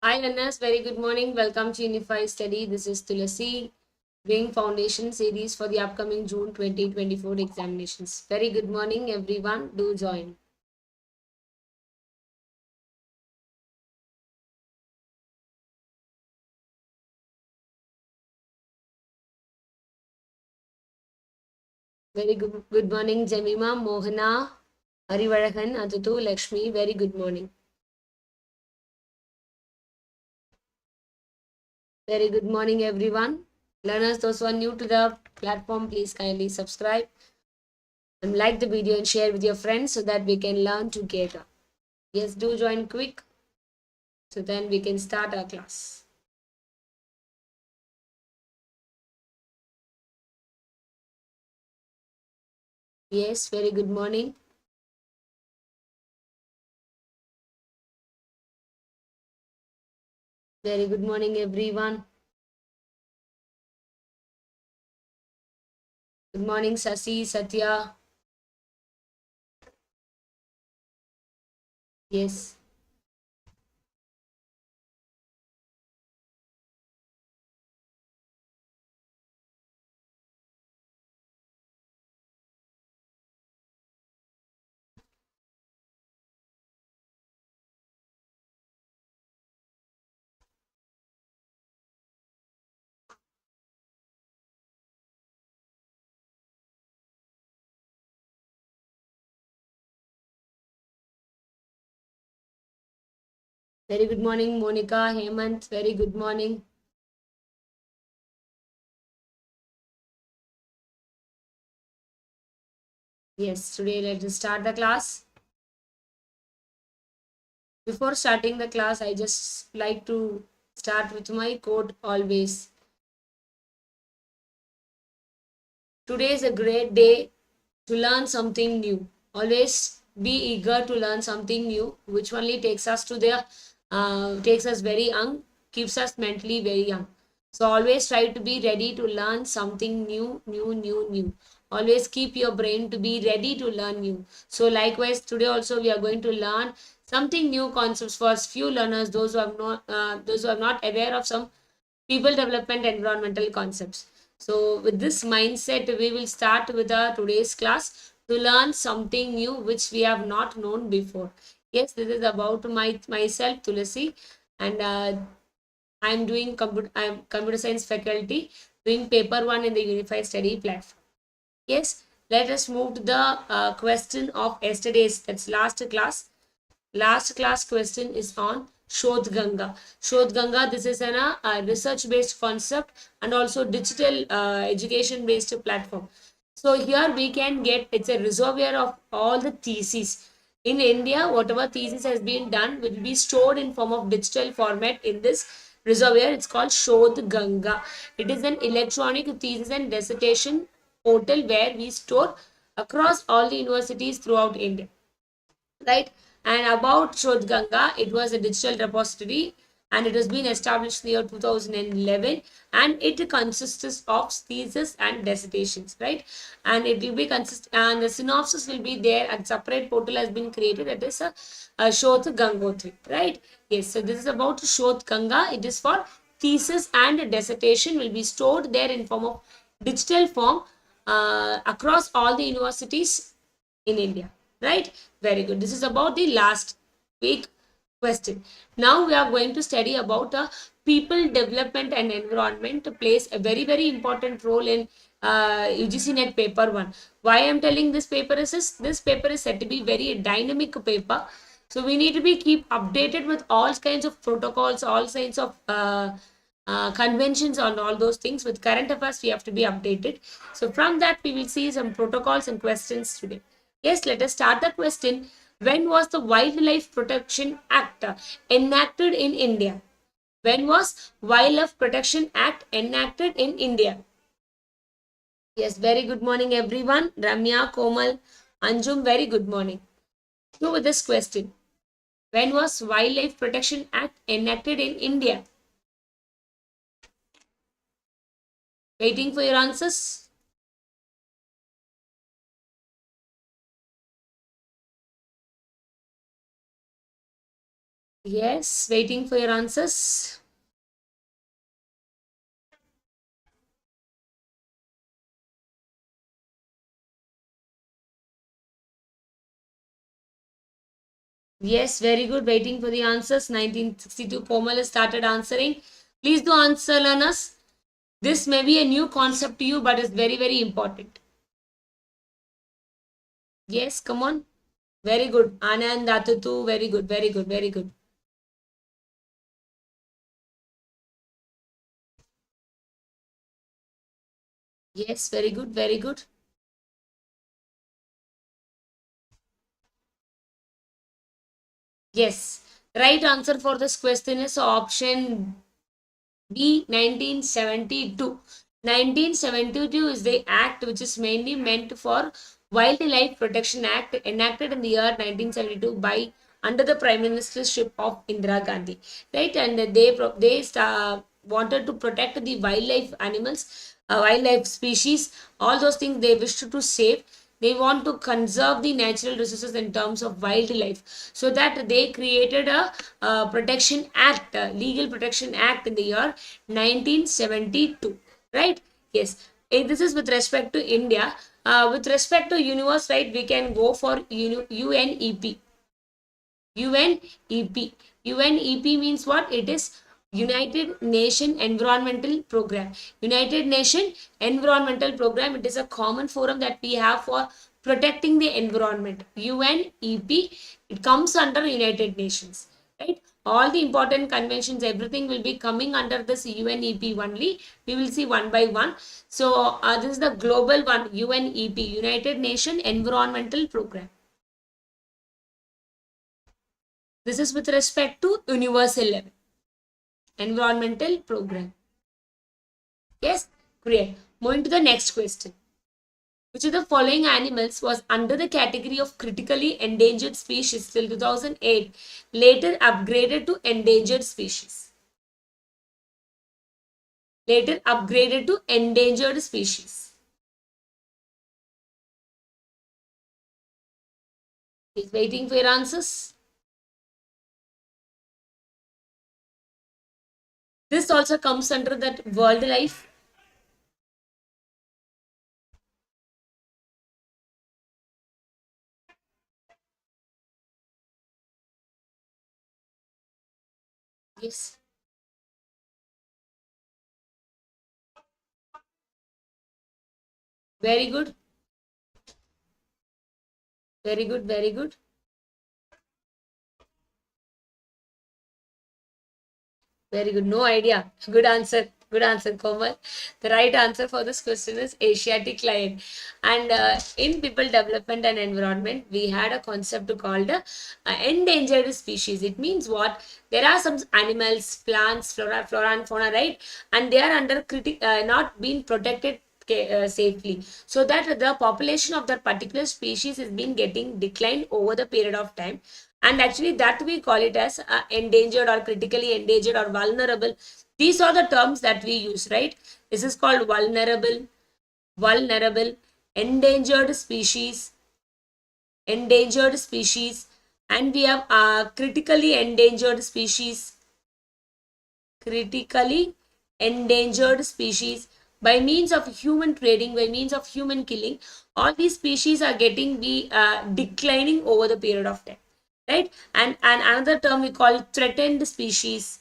Hi learners, very good morning. Welcome to Unified Study. This is Thulasi doing foundation series for the upcoming June 2024 examinations. Very good morning everyone. Do join. Very good morning Jemima, Mohana, Arivarahan, Adatu, Lakshmi. Very good morning. Very good morning everyone. Learners, those who are new to the platform, please kindly subscribe and like the video and share with your friends so that we can learn together. Yes, do join quick so then we can start our class. Yes, very good morning. Very good morning, everyone. Good morning, Sasi, Satya. Yes, very good morning, Monica, Hemant. Very good morning. Yes, today let's start the class. Before starting the class, I just like to start with my quote always. Today is a great day to learn something new. Always be eager to learn something new, which only takes us very young, keeps us mentally very young. So always try to be ready to learn something new. Always keep your brain to be ready to learn new. So likewise, today also we are going to learn something new concepts for few learners, those who are not aware of some people development environmental concepts. So with this mindset, we will start with our today's class to learn something new which we have not known before. Yes, this is about myself, Thulasi, and I'm computer science faculty doing paper one in the Unified Study platform. Yes, let us move to the question of yesterday's, that's last class. Last class question is on Shodhganga. Shodhganga, this is a research-based concept and also digital education-based platform. So here we can get, it's a reservoir of all the theses. In India, whatever thesis has been done will be stored in form of digital format in this reservoir. It's called Shodhganga. It is an electronic thesis and dissertation portal where we store across all the universities throughout India, right? And about Shodhganga, it was a digital repository and it has been established in the year 2011, and it consists of thesis and dissertations, right? And it will be and the synopsis will be there, and separate portal has been created, that is a Shodhgangotri, right? Yes, so this is about Shodhganga. It is for thesis and dissertation will be stored there in form of digital form across all the universities in India, right? Very good. This is about the last week question. Now we are going to study about people development and environment plays a very important role in UGC net paper 1. Why I am telling this paper is this paper is said to be very dynamic paper. So we need to be keep updated with all kinds of protocols, all kinds of conventions on all those things. With current affairs, we have to be updated. So from that, we will see some protocols and questions today. Yes, let us start the question. When was the Wildlife Protection Act enacted in India? When was Wildlife Protection Act enacted in India? Yes, very good morning, everyone. Ramya, Komal, Anjum, very good morning. So with this question, when was Wildlife Protection Act enacted in India? Waiting for your answers. Yes, waiting for your answers. Yes, very good. Waiting for the answers. 1962, Komal has started answering. Please do answer, learners. This may be a new concept to you, but it's very, very important. Yes, come on. Very good. Anand, Atutu, very good, very good, very good. Yes, very good, very good. Yes. Right answer for this question is option B, 1972. 1972 is the act which is mainly meant for Wildlife Protection Act enacted in the year 1972 by under the Prime Ministership of Indira Gandhi, right? And they wanted to protect the wildlife animals, wildlife species, all those things they wished to save. They want to conserve the natural resources in terms of wildlife, so that they created a protection act, legal protection act in the year 1972, right? Yes. This is with respect to India. With respect to universe, right, we can go for UNEP. UNEP. UNEP means what? It is United Nation Environmental Program. United Nation Environmental Program. It is a common forum that we have for protecting the environment. UNEP. It comes under United Nations, right? All the important conventions, everything will be coming under this UNEP only. We will see one by one. So this is the global one, UNEP, United Nation Environmental Program. This is with respect to universal level, environmental program. Yes, great. Moving to the next question. Which of the following animals was under the category of critically endangered species till 2008, later upgraded to endangered species? Later upgraded to endangered species. Is waiting for your answers. This also comes under that wildlife. Yes. Very good. Very good. Very good. Very good. No idea. Good answer. Good answer, Komal. The right answer for this question is Asiatic lion. And in people development and environment, we had a concept called endangered species. It means what? There are some animals, plants, flora and fauna, right? And they are under not being protected safely, so that the population of that particular species is being getting declined over the period of time, and actually that we call it as endangered or critically endangered or vulnerable. These are the terms that we use, right? This is called vulnerable, endangered species, and we have critically endangered species, critically endangered species. By means of human trading, by means of human killing, all these species are getting be declining over the period of time, right? And another term we call threatened species.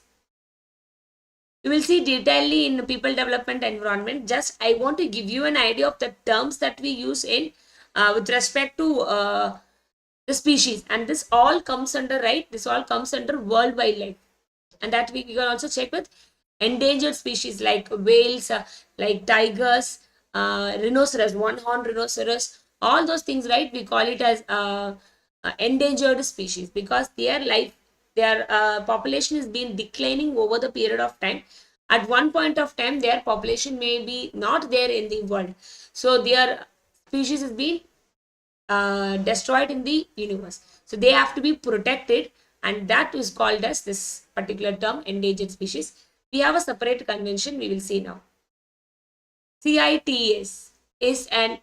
You will see detailedly in people development environment. Just I want to give you an idea of the terms that we use in with respect to the species, and this all comes under, right, this all comes under world wildlife. And that we can also check with endangered species like whales, like tigers, rhinoceros, one horn rhinoceros, all those things, right? We call it as endangered species because their life, their population is being declining over the period of time. At one point of time, their population may be not there in the world, so their species is being destroyed in the universe. So they have to be protected, and that is called as this particular term, endangered species. We have a separate convention we will see now. CITES is an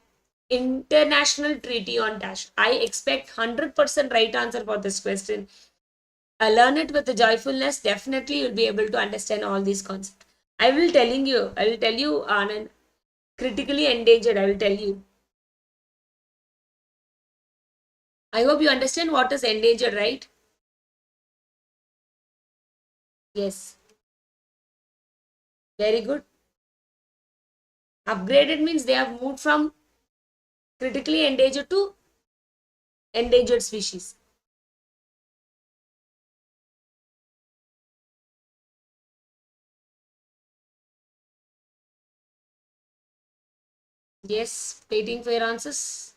international treaty on dash. I expect 100% right answer for this question. learn it with the joyfulness, definitely you'll be able to understand all these concepts. I will tell you, Anand, critically endangered, I will tell you. I hope you understand what is endangered, right? Yes. Very good. Upgraded means they have moved from critically endangered to endangered species. Yes, waiting for your answers.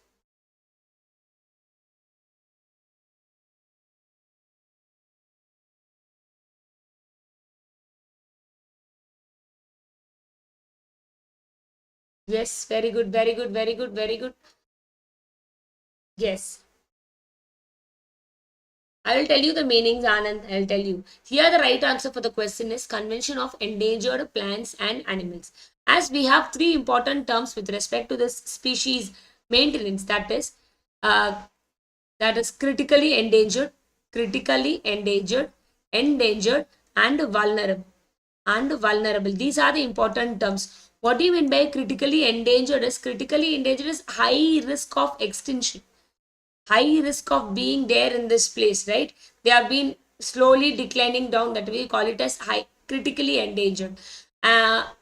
Yes, very good, very good, very good, very good. Yes. I will tell you the meanings, Anand. I will tell you. Here, the right answer for the question is Convention of Endangered Plants and Animals. As we have three important terms with respect to this species maintenance, uh, that is critically endangered, endangered, and vulnerable. And vulnerable. These are the important terms. What do you mean by critically endangered? Is critically endangered is high risk of extinction, high risk of being there in this place, right? They have been slowly declining down. That we call it as high critically endangered.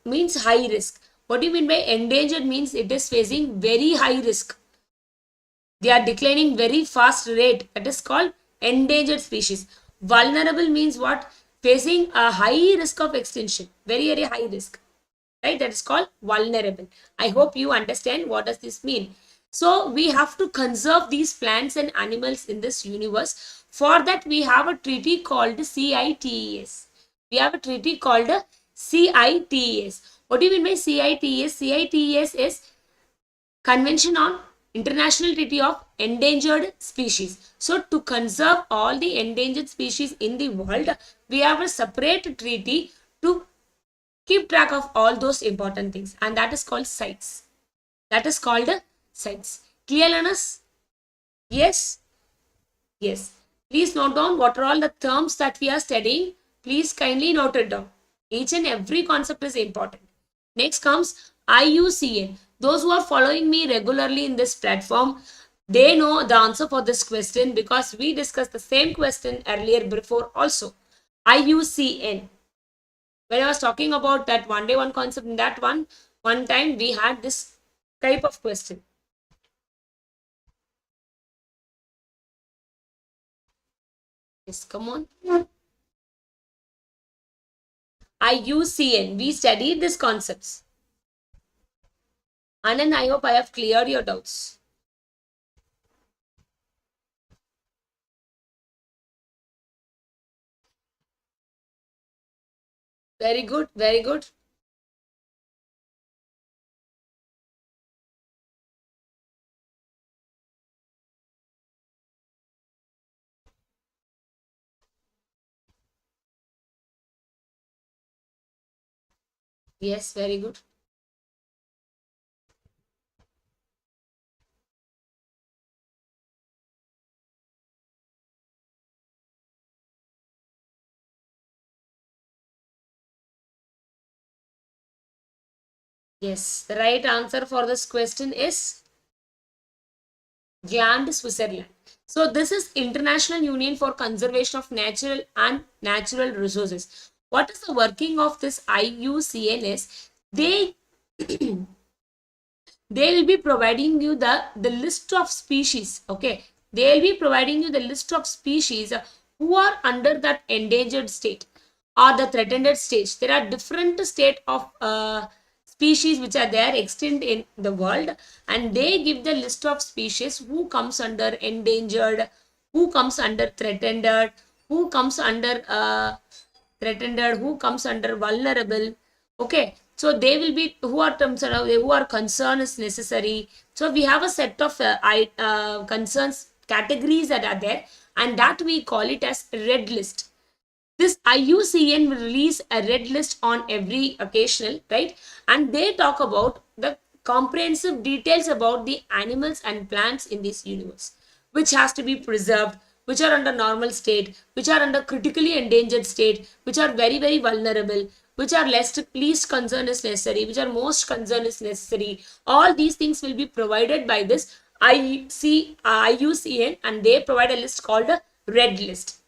Means high risk. What do you mean by endangered? Means it is facing very high risk. They are declining very fast rate. That is called endangered species. Vulnerable means what? Facing a high risk of extinction. Very, very high risk. Right? That is called vulnerable. I hope you understand what does this mean. So we have to conserve these plants and animals in this universe. For that, we have a treaty called CITES. We have a treaty called CITES. What do you mean by CITES? CITES is Convention on International Treaty of Endangered Species. So to conserve all the endangered species in the world, we have a separate treaty to keep track of all those important things, and that is called sites. That is called sites. Clear, learners? Yes. Yes. Please note down what are all the terms that we are studying. Please kindly note it down. Each and every concept is important. Next comes IUCN. Those who are following me regularly in this platform, they know the answer for this question because we discussed the same question earlier before also. IUCN. When I was talking about that one day one concept, in that one time we had this type of question. Yes, come on. IUCN. We studied these concepts. Anand, I hope I have cleared your doubts. Very good, very good. Yes, very good. Yes, the right answer for this question is Gland, Switzerland. So this is International Union for Conservation of Natural and Natural Resources. What is the working of this IUCN is they will be providing you the list of species. Okay, they will be providing you the list of species who are under that endangered state or the threatened stage. There are different state of species which are there extinct in the world, and they give the list of species who comes under endangered, who comes under threatened, who comes under threatened, who comes under vulnerable. Okay, so they will be who are terms who are concern is necessary. So we have a set of concerns categories that are there, and that we call it as red list. This IUCN will release a red list on every occasional, right? And they talk about the comprehensive details about the animals and plants in this universe, which has to be preserved, which are under normal state, which are under critically endangered state, which are very, very vulnerable, which are least concern is necessary, which are most concern is necessary. All these things will be provided by this IUCN, and they provide a list called a red list.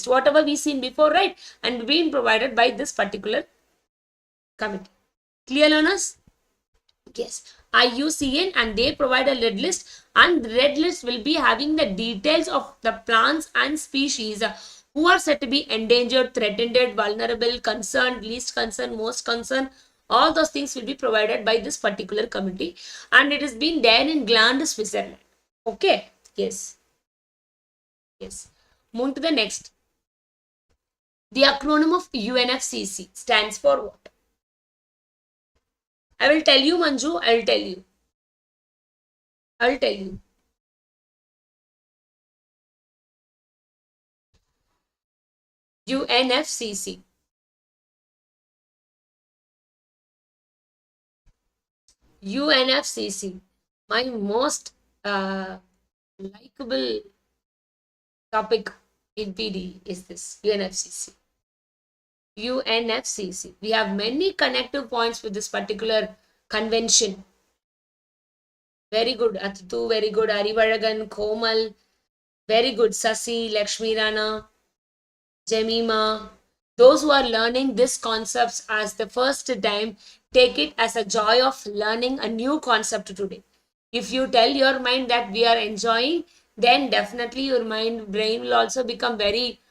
Whatever we seen before, right? And being provided by this particular committee. Clear, learners? Yes, IUCN, and they provide a red list, and the red list will be having the details of the plants and species who are said to be endangered, threatened, vulnerable, concerned, least concerned, most concerned. All those things will be provided by this particular committee, and it has been there in Gland, Switzerland. Okay, yes. Move to the next. The acronym of UNFCCC stands for what? I will tell you, Manju. I will tell you. UNFCCC. UNFCCC. My most likable topic in PD is this UNFCCC. UNFCCC. We have many connective points with this particular convention. Very good, Atitu. Very good, Arivaragan, Komal. Very good, Sasi, Lakshmi Rana, Jemima. Those who are learning these concepts as the first time, take it as a joy of learning a new concept today. If you tell your mind that we are enjoying, then definitely your brain will also become very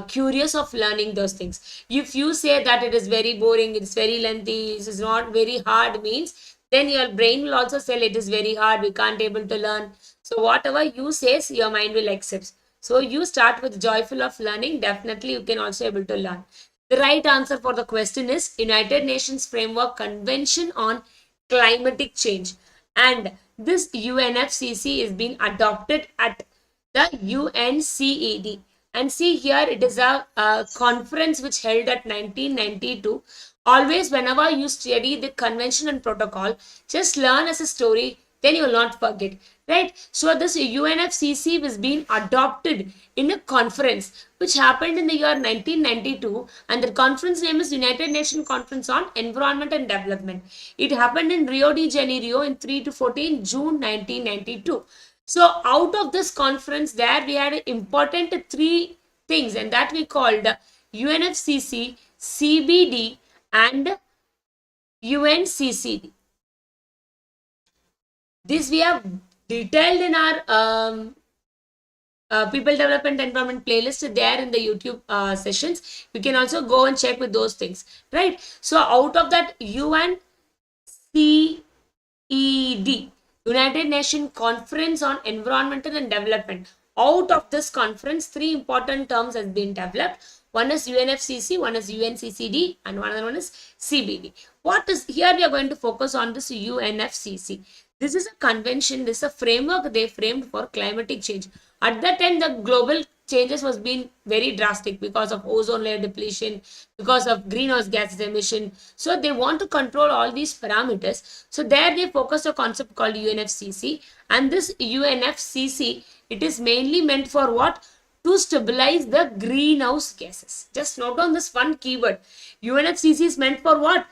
curious of learning those things. If you say that it is very boring, it's very lengthy, it is not very hard, means then your brain will also say it is very hard, we can't able to learn. So whatever you say, your mind will accept. So you start with joyful of learning, definitely you can also able to learn. The right answer for the question is United Nations Framework Convention on Climatic Change. And this UNFCCC is being adopted at the UNCED. And see here, it is a conference which held at 1992. Always, whenever you study the convention and protocol, just learn as a story, then you will not forget, right? So this UNFCCC was being adopted in a conference which happened in the year 1992, and the conference name is United Nations Conference on Environment and Development. It happened in Rio de Janeiro in 3 to 14 June 1992. So out of this conference, there we had important three things, and that we called UNFCCC, CBD, and UNCCD. This we have detailed in our people development environment playlist there in the YouTube sessions. You can also go and check with those things, right? So out of that UNCED, United Nations Conference on Environmental and Development. Out of this conference, three important terms has been developed. One is UNFCCC, one is UNCCD, and another one is CBD. What is here? We are going to focus on this UNFCCC. This is a convention, this is a framework they framed for climatic change. At that time, the global changes was being very drastic because of ozone layer depletion, because of greenhouse gases emission. So they want to control all these parameters. So there they focus a concept called UNFCCC, and this UNFCCC, it is mainly meant for what? To stabilize the greenhouse gases. Just note down this one keyword. UNFCCC is meant for what?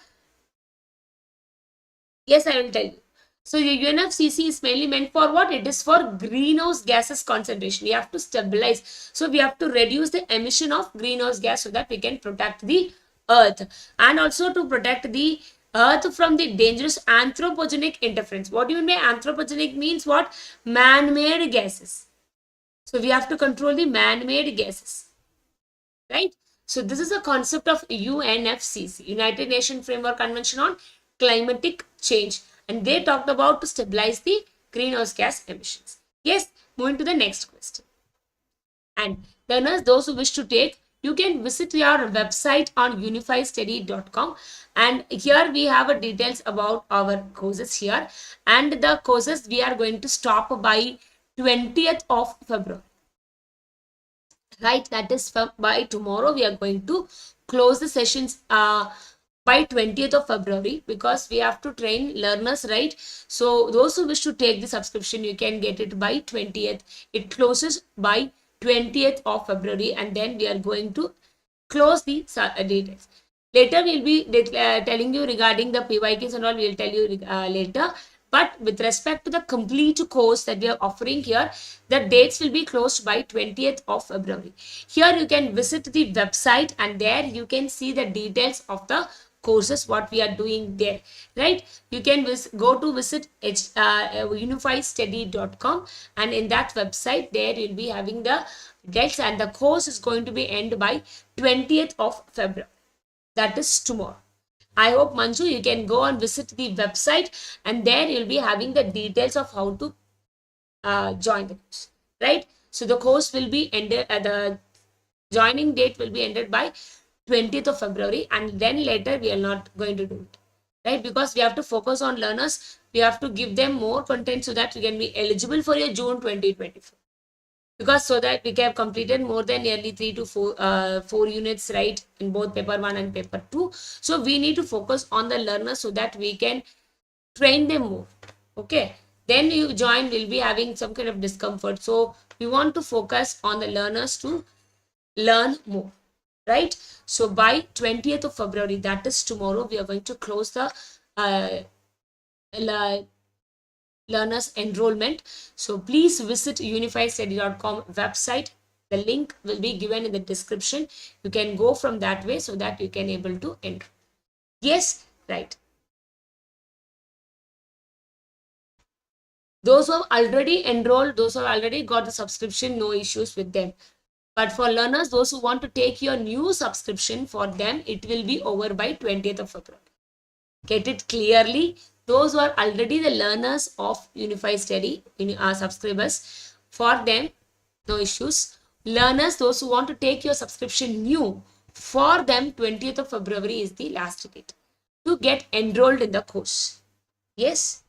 Yes, I will tell you. So the UNFCCC is mainly meant for what? It is for greenhouse gases concentration. We have to stabilize. So we have to reduce the emission of greenhouse gas so that we can protect the earth, and also to protect the earth from the dangerous anthropogenic interference. What do you mean by anthropogenic? Means what? Man-made gases. So we have to control the man-made gases, right? So this is a concept of UNFCCC, United Nations Framework Convention on Climatic Change. And they talked about to stabilize the greenhouse gas emissions. Yes, moving to the next question. And learners, those who wish to take, you can visit your website on unifystudy.com. And here we have details about our courses here. And the courses we are going to stop by 20th of February. Right, that is by tomorrow we are going to close the sessions by 20th of February, because we have to train learners, right? So those who wish to take the subscription, you can get it by 20th. It closes by 20th of February, and then we are going to close the details. Later, we'll be telling you regarding the PYQs and all, we'll tell you later. But with respect to the complete course that we are offering here, the dates will be closed by 20th of February. Here you can visit the website, and there you can see the details of the courses what we are doing there, right? You can go to visit unifiedstudy.com, and in that website there you'll be having the dates, and the course is going to be end by 20th of February. That is tomorrow. I hope, Manju, you can go and visit the website, and there you'll be having the details of how to join the course, right? So the course will be ended, the joining date will be ended by 20th of February, and then later we are not going to do it, right? Because we have to focus on learners. We have to give them more content so that we can be eligible for your June 2024. Because so that we have completed more than nearly 3 to 4 units, right, in both paper 1 and paper 2. So we need to focus on the learners so that we can train them more. Okay, then you join, will be having some kind of discomfort. So we want to focus on the learners to learn more, right? So by 20th of February, that is tomorrow, we are going to close the learners enrollment. So please visit unifiedstudy.com website. The link will be given in the description. You can go from that way so that you can able to enroll. Yes, right. Those who have already enrolled, those who have already got the subscription, no issues with them. But for learners, those who want to take your new subscription, for them, it will be over by 20th of February. Get it clearly. Those who are already the learners of Unified Study, subscribers, for them, no issues. Learners, those who want to take your subscription new, for them, 20th of February is the last date to get enrolled in the course. Yes?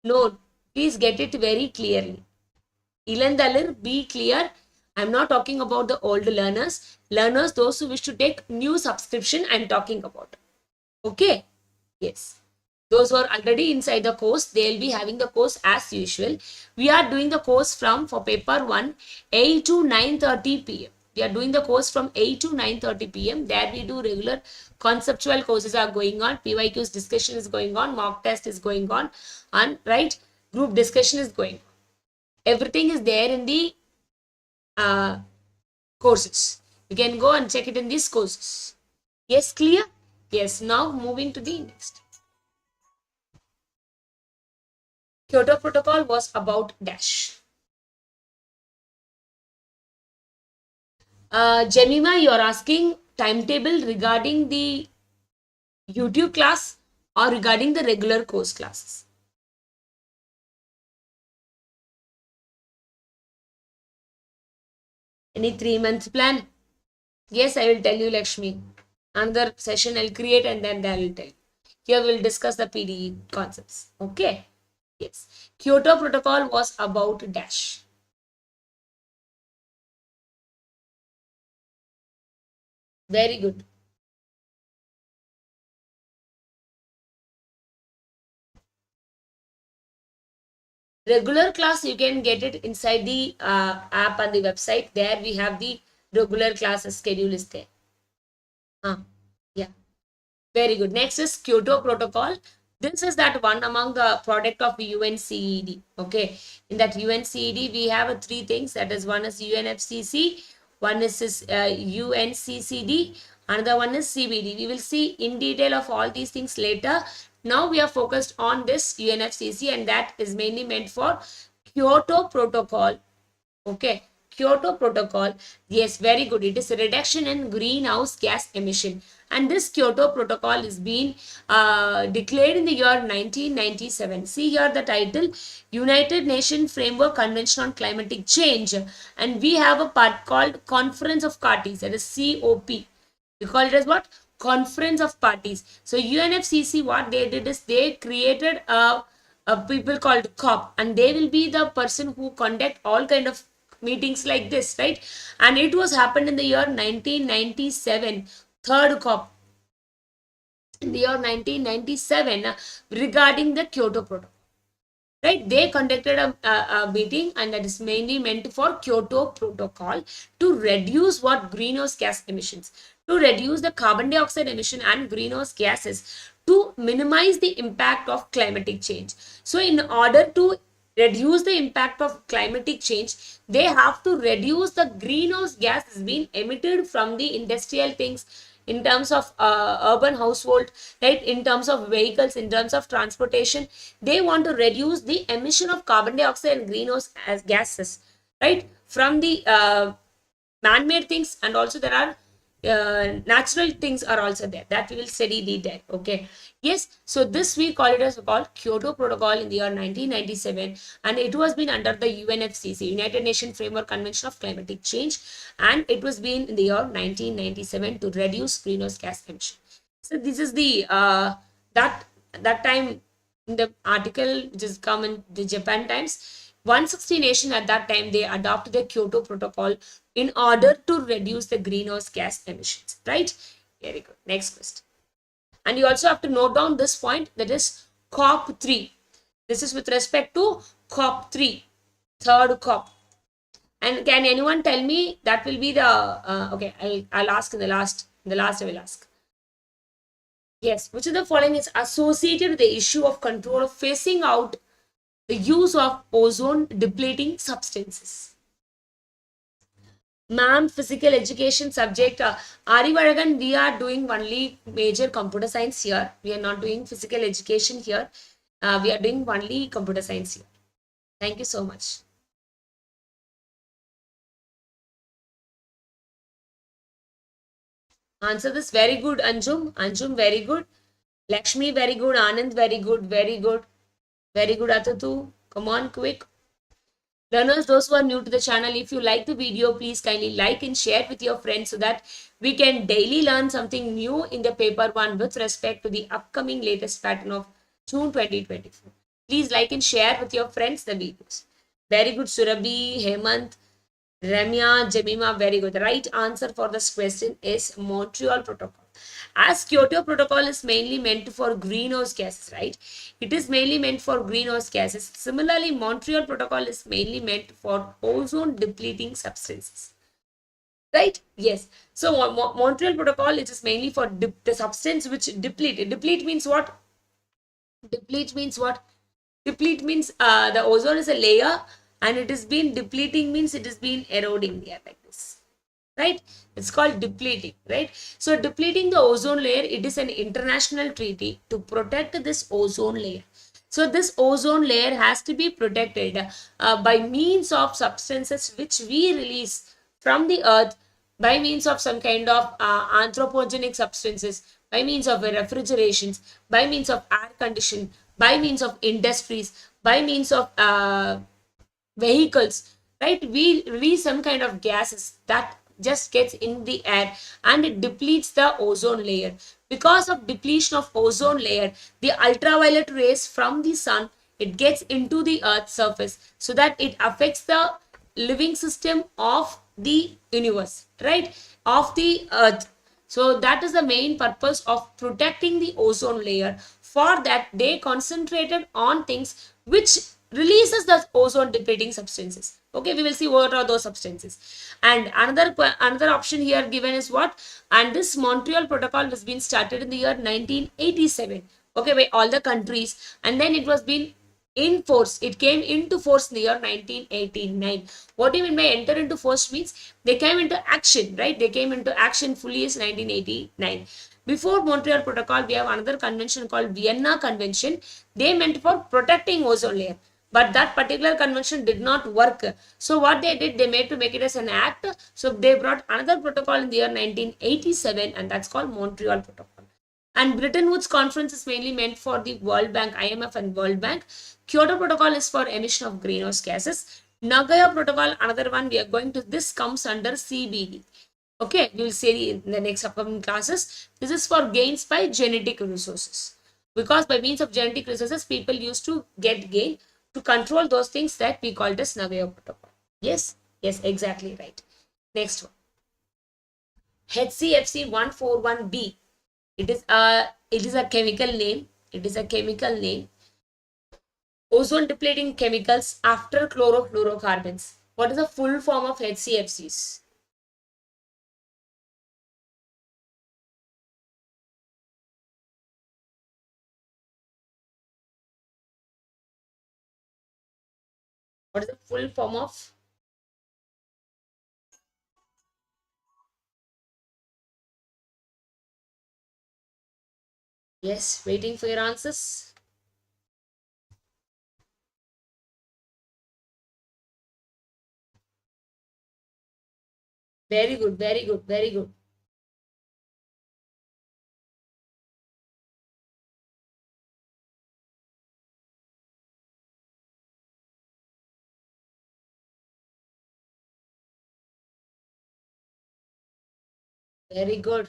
No, please get it very clearly. Ilandalir, be clear. I'm not talking about the old learners. Learners, those who wish to take new subscription, I'm talking about. Okay? Yes. Those who are already inside the course, they'll be having the course as usual. We are doing the course for paper 1, 8 to 9:30 p.m. We are doing the course from 8 to 9:30 p.m. There we do regular conceptual courses are going on. PYQs discussion is going on. Mock test is going on. And right, group discussion is going on. Everything is there in the courses. You can go and check it in these courses. Yes, clear? Yes, now moving to the next. Kyoto Protocol was about dash. Jemima, you're asking timetable regarding the YouTube class or regarding the regular course classes? Any 3-month plan? Yes, I will tell you, Lakshmi. Another session I'll create, and then I will tell you. Here we'll discuss the PDE concepts. Okay. Yes. Kyoto Protocol was about dash. Very good. Regular class, you can get it inside the app on the website. There we have the regular classes schedule is there. Yeah. Very good. Next is Kyoto Protocol. This is that one among the product of UNCED. Okay. In that UNCED, we have 3 things. That is, one is UNFCCC, one is UNCCD, another one is CBD. We will see in detail of all these things later. Now we are focused on this UNFCCC, and that is mainly meant for Kyoto Protocol. Okay. Kyoto Protocol. Yes, very good. It is a reduction in greenhouse gas emission. And this Kyoto Protocol is being declared in the year 1997. See here the title, United Nations Framework Convention on Climatic Change. And we have a part called Conference of Parties, that is COP. We call it as what? Conference of Parties. So UNFCCC, what they did is they created a people called COP, and they will be the person who conduct all kind of meetings like this, right? And it was happened in the year 1997, third COP. in the year 1997 regarding the Kyoto Protocol. Right, they conducted a meeting, and that is mainly meant for Kyoto Protocol to reduce what greenhouse gas emissions, to reduce the carbon dioxide emission and greenhouse gases, to minimize the impact of climatic change. So in order to reduce the impact of climatic change, they have to reduce the greenhouse gases being emitted from the industrial things, in terms of urban household, right, in terms of vehicles, in terms of transportation. They want to reduce the emission of carbon dioxide and greenhouse gases, right, from the man-made things, and also there are natural things are also there that we will study detail. Okay, yes, so this we call it as called Kyoto Protocol in the year 1997, and it was been under the UNFCCC, United Nations Framework Convention of Climatic Change, and it was been in the year 1997 to reduce greenhouse gas emission. So this is the that time in the article which is come in the Japan Times. 160 nations at that time, they adopted the Kyoto Protocol in order to reduce the greenhouse gas emissions, right? Very good. Next question. And you also have to note down this point, that is COP3. This is with respect to COP3, third COP. And can anyone tell me, that will be the, okay, I'll ask in the last I will ask. Yes, which of the following is associated with the issue of control of phasing out the use of ozone depleting substances? Ma'am, physical education subject, Arivaragan, we are doing only major computer science here. We are not doing physical education here. We are doing only computer science here. Thank you so much. Answer this. Very good, Anjum. Anjum, very good. Lakshmi, very good. Anand, very good. Very good. Very good, Atatu. Come on, quick. Learners, those who are new to the channel, if you like the video, please kindly like and share with your friends so that we can daily learn something new in the paper 1 with respect to the upcoming latest pattern of June 2024. Please like and share with your friends the videos. Very good, Surabhi, Hemant, Ramya, Jemima, very good. The right answer for this question is Montreal Protocol. As Kyoto Protocol is mainly meant for greenhouse gases, right? It is mainly meant for greenhouse gases. Similarly, Montreal Protocol is mainly meant for ozone depleting substances. Right? Yes. So Montreal Protocol, it is mainly for the substance which deplete. Deplete means what? Deplete means what? Deplete means the ozone is a layer, and it is been depleting means it is been eroding there like this. Right? It's called depleting, right? So depleting the ozone layer, it is an international treaty to protect this ozone layer. So this ozone layer has to be protected by means of substances which we release from the earth, by means of some kind of anthropogenic substances, by means of refrigerations, by means of air condition, by means of industries, by means of vehicles, right? We release some kind of gases that just gets in the air, and it depletes the ozone layer. Because of depletion of ozone layer, the ultraviolet rays from the sun, it gets into the earth's surface, so that it affects the living system of the universe, right, of the earth. So that is the main purpose of protecting the ozone layer. For that, they concentrated on things which releases the ozone depleting substances. Okay, we will see what are those substances. And another option here given is what? And this Montreal Protocol has been started in the year 1987. Okay, by all the countries, and then it was been in force. It came into force in the year 1989. What do you mean by enter into force? Means they came into action, right? They came into action fully as 1989. Before Montreal Protocol, we have another convention called Vienna Convention. They meant for protecting ozone layer, but that particular convention did not work. So what they did, they made to make it as an act. So they brought another protocol in the year 1987, and that's called Montreal Protocol. And Bretton Woods Conference is mainly meant for the World Bank, IMF and World Bank. Kyoto Protocol is for emission of greenhouse gases. Nagoya Protocol, another one we are going to, this comes under CBD. Okay, we will see in the next upcoming classes. This is for gains by genetic resources. Because by means of genetic resources, people used to get gain to control those things that we called as Nagoya Protocol. Yes, yes, exactly right. Next one. HCFC 141B. It is a chemical name. It is a chemical name. Ozone depleting chemicals after chlorofluorocarbons. What is the full form of HCFCs? What is the full form of? Yes, waiting for your answers. Very good, very good, very good. Very good.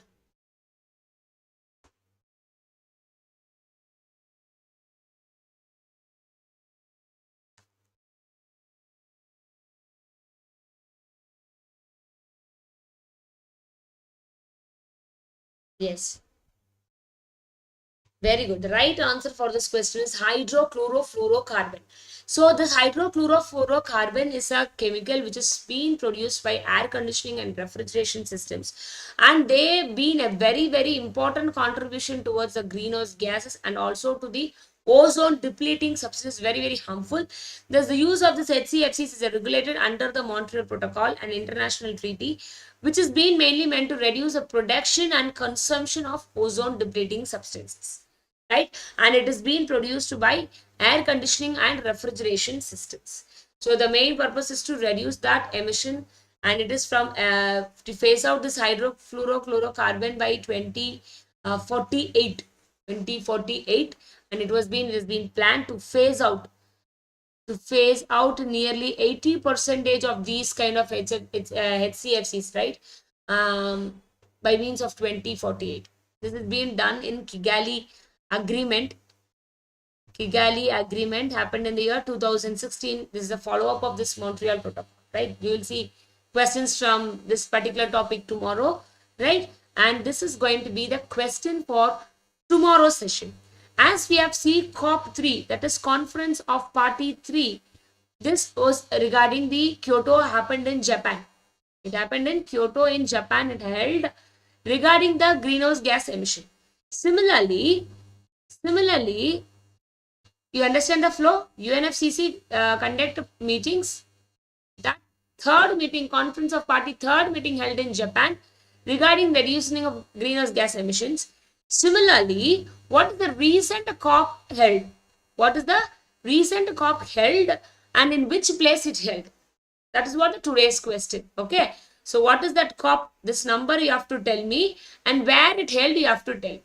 Yes. Very good. The right answer for this question is hydrochlorofluorocarbon. So this hydrochlorofluorocarbon is a chemical which is being produced by air conditioning and refrigeration systems, and they've been a very, very important contribution towards the greenhouse gases and also to the ozone depleting substance, very, very harmful. Thus, the use of this HCFCs is regulated under the Montreal Protocol, an international treaty, which is being mainly meant to reduce the production and consumption of ozone depleting substances, right? And it is being produced by air conditioning and refrigeration systems. So the main purpose is to reduce that emission, and it is from to phase out this hydrofluorochlorocarbon by 2048, 2048, and it has been planned to phase out nearly 80% of these kind of HCFCs, right? By means of 2048. This is being done in Agreement. Kigali Agreement happened in the year 2016. This is a follow-up of this Montreal Protocol, right? We will see questions from this particular topic tomorrow, right? And this is going to be the question for tomorrow's session. As we have seen COP3, that is Conference of Party 3, this was regarding the Kyoto, happened in Japan. It happened in Kyoto in Japan. It held regarding the greenhouse gas emission. Similarly, you understand the flow? UNFCCC conduct meetings. That third meeting, Conference of Party third meeting held in Japan regarding reducing of greenhouse gas emissions. Similarly, what is the recent COP held? What is the recent COP held and in which place it held? That is what the today's question. Okay. So what is that COP? This number you have to tell me, and where it held you have to tell.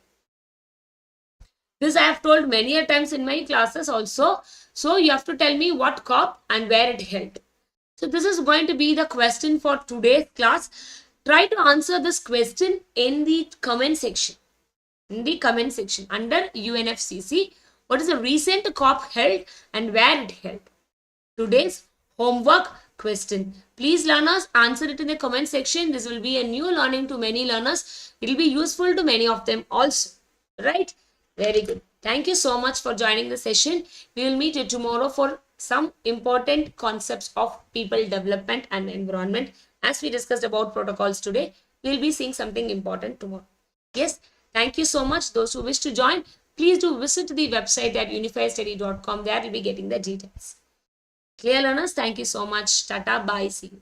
This I have told many a times in my classes also. So you have to tell me what COP and where it held. So this is going to be the question for today's class. Try to answer this question in the comment section. In the comment section under UNFCCC, what is the recent COP held and where it held? Today's homework question. Please, learners, answer it in the comment section. This will be a new learning to many learners. It will be useful to many of them also. Right? Very good. Thank you so much for joining the session. We will meet you tomorrow for some important concepts of people development and environment. As we discussed about protocols today, we will be seeing something important tomorrow. Yes, thank you so much. Those who wish to join, please do visit the website at unifystudy.com. There you'll be getting the details. Clear, learners? Thank you so much. Tata, bye. See you.